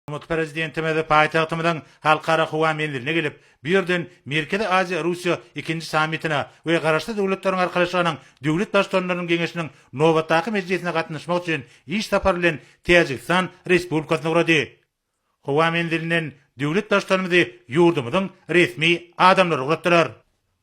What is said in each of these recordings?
Umut prezidentimiz paytahtımızdan halkara huvamenlerine gelip, birden Merkezi Aziya Rusya 2. sammitine ve garaşlı devletlerin arkadaşlarının devlet başkanlarının genişinin Novataki meclisine katılışmak için iş saparılen Tacikistan Respublikasına uğradı. Huvamenlerinin devlet başkanımızı yurdumuzun resmi adamları uğrattılar.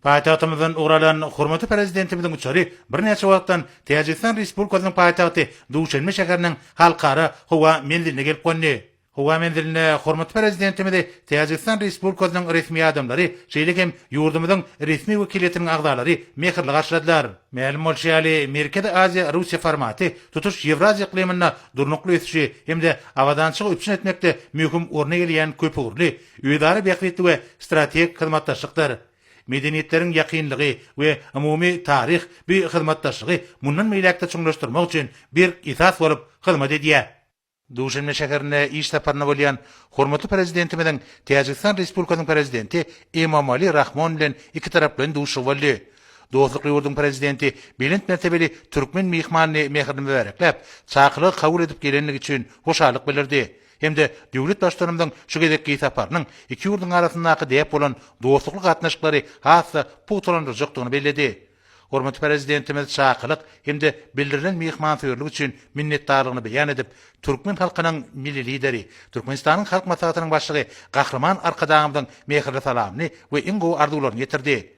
Paytahtımızdan uğralan hurmatly prezidentimizin uçary bir neçe wagtdan Tacikistan Respublikasynyň paýtagty Duşanbe şäheriniň halkara howa menziline gelip gönni. Howa menziline hurmatly prezidentimiz Tacikistan Respublikasynyň resmi adamlary, şeýlekem yurdumyzyň resmi wekiliyetiniň agdalary mehirli garşyladylar. Ma'lum bolşaly Merkezi Aziya Russiýa formaty tutuş Ýewraziýa iklimine durnukly ösüşi hemde awadançyk üpsün etmekde möhüm orna gelýän köpügürli, öýdary beýiklikli we strategik hyzmatdaşlykdyr. Medeniýetlerin ýakynlygy we umumy tarih bir hyzmatdaşlygy mundan meýlekde çuňlaşdyrmak üçin bir esas bolup hyzmat edýär. Duşanbe şäherine iş saparyna bolýan hormatly prezidentimiň Tacikistan Respublikasynyň prezidenti Emomali Rahmon bilen iki tarapdan duşup boldy. Dostluk ýurdun prezidenti bilent mertebeli türkmen mehmanyny mehirini bereklep, çakylyk kabul edip gelenligi üçin hoşallyk bildirdi. Hemde döwlet başlarymyň şu gezekki saparynyň iki ýurdun arasyndaky diýip bolan dostluk gatnaşyklary hassa putulandyrjakdygyny bellädi. Hormatly prezidentimiz çakylyk hemde bildirilen mehmançyllyk üçin minnetdarlygyny beýan edip, türkmen halkynyň milli lideri, Türkmenistanyň halk maslahatynyň başlygy Gahrman Arkadağymyň mehirli salamyny we iň gowy arzuwlaryny ýetirdi.